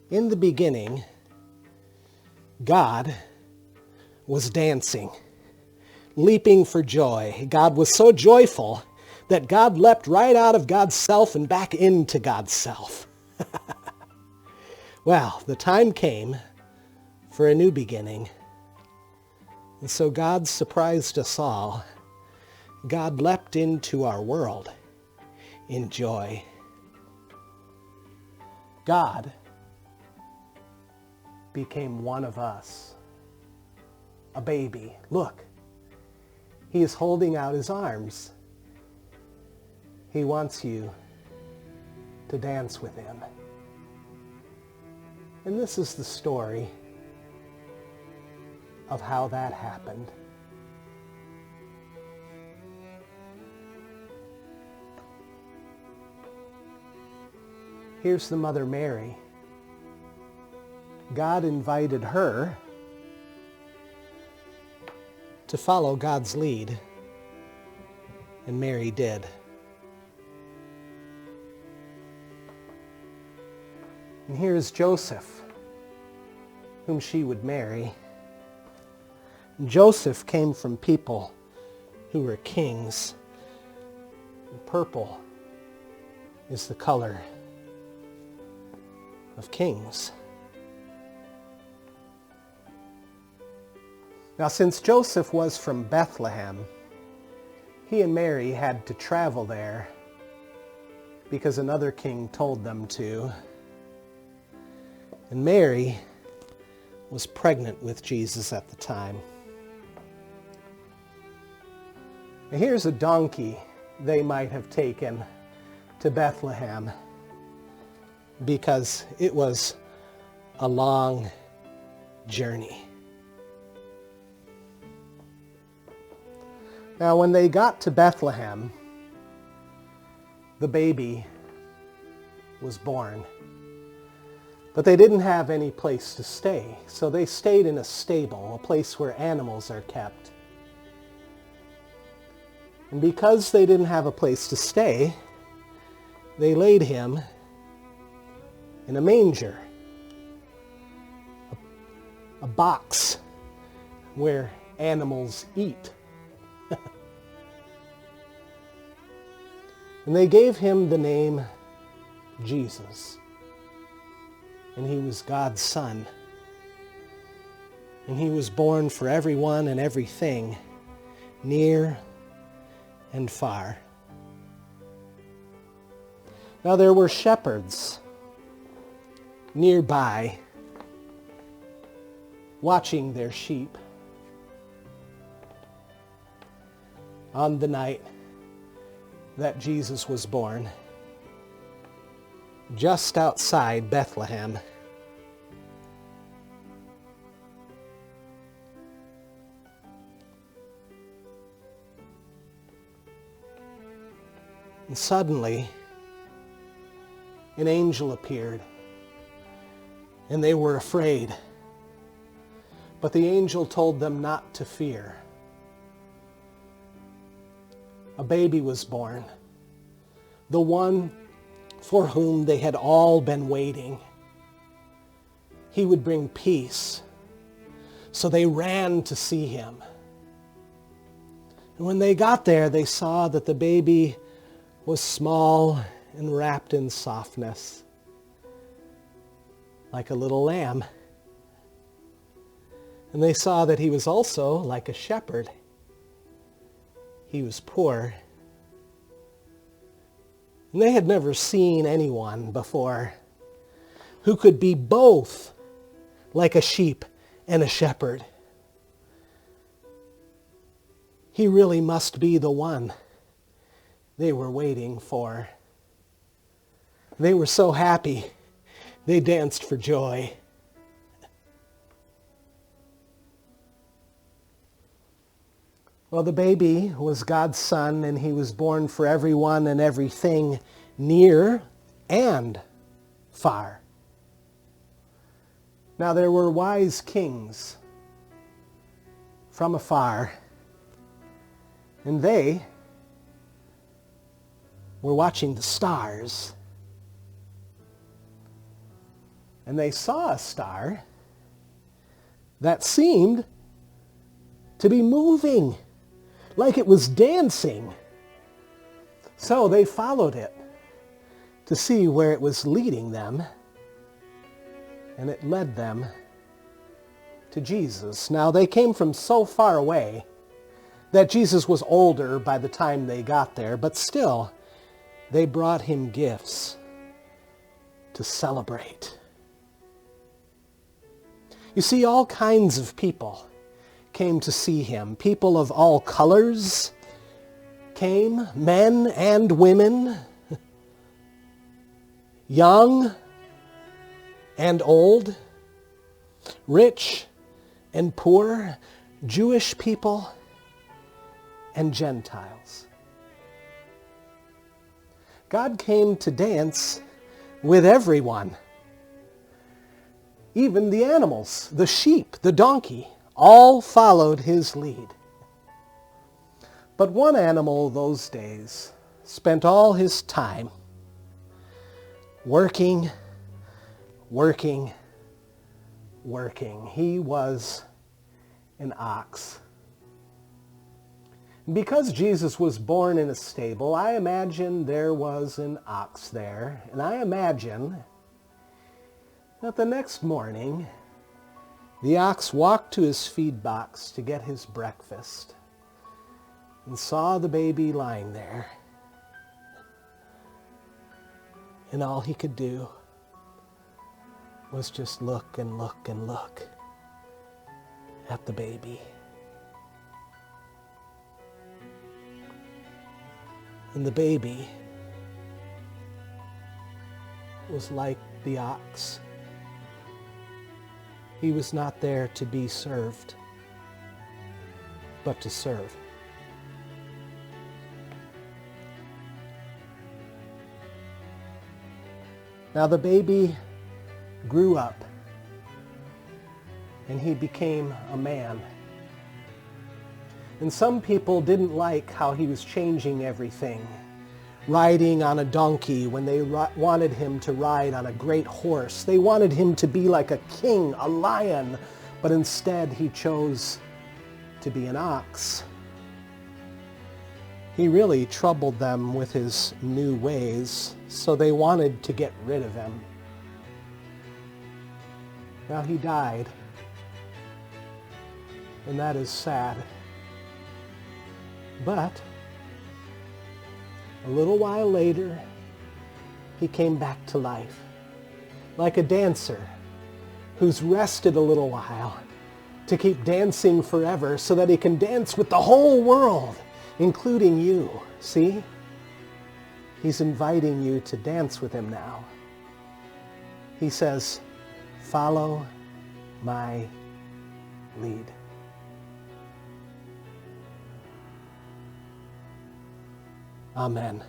In the beginning, God was dancing, leaping for joy. God was so joyful that God leapt right out of God's self and back into God's self. Well, the time came for a new beginning. And so God surprised us all. God leapt into our world in joy. God became one of us. A baby. Look, he is holding out his arms. He wants you to dance with him. And this is the story of how that happened. Here's the Mother Mary. God invited her to follow God's lead, and Mary did. And here's Joseph, whom she would marry. Joseph came from people who were kings. Purple is the color of kings. Now, since Joseph was from Bethlehem, he and Mary had to travel there because another king told them to. And Mary was pregnant with Jesus at the time. Now, here's a donkey they might have taken to Bethlehem because it was a long journey. Now, when they got to Bethlehem, the baby was born. But they didn't have any place to stay, so they stayed in a stable, a place where animals are kept. And because they didn't have a place to stay, they laid him in a manger, a box where animals eat. And they gave him the name Jesus. And he was God's son. And he was born for everyone and everything, near and far. Now there were shepherds nearby, watching their sheep on the night that Jesus was born, just outside Bethlehem. And suddenly, an angel appeared, and they were afraid. But the angel told them not to fear. A baby was born, the one for whom they had all been waiting. He would bring peace. So they ran to see him. And when they got there, they saw that the baby was small and wrapped in softness, like a little lamb. And they saw that he was also like a shepherd. He was poor. And they had never seen anyone before who could be both like a sheep and a shepherd. He really must be the one they were waiting for. They were so happy, they danced for joy. Well, the baby was God's son, and he was born for everyone and everything near and far. Now there were wise kings from afar, and they were watching the stars. And they saw a star that seemed to be moving, like it was dancing. So they followed it to see where it was leading them, and it led them to Jesus. Now they came from so far away that Jesus was older by the time they got there, but still, they brought him gifts to celebrate. You see, all kinds of people came to see him. People of all colors came, men and women, young and old, rich and poor, Jewish people and Gentiles. God came to dance with everyone. Even the animals, the sheep, the donkey, all followed his lead. But one animal those days spent all his time working. He was an ox. Because Jesus was born in a stable, I imagine there was an ox there. And I imagine that the next morning, the ox walked to his feed box to get his breakfast and saw the baby lying there. And all he could do was just look and look and look at the baby. And the baby was like the ox. He was not there to be served, but to serve. Now the baby grew up and he became a man. And some people didn't like how he was changing everything, riding on a donkey when they wanted him to ride on a great horse. They wanted him to be like a king, a lion, but instead he chose to be an ox. He really troubled them with his new ways, so they wanted to get rid of him. Now he died, and that is sad. But a little while later, he came back to life, like a dancer who's rested a little while to keep dancing forever so that he can dance with the whole world, including you. See? He's inviting you to dance with him now. He says, "Follow my lead." Amen.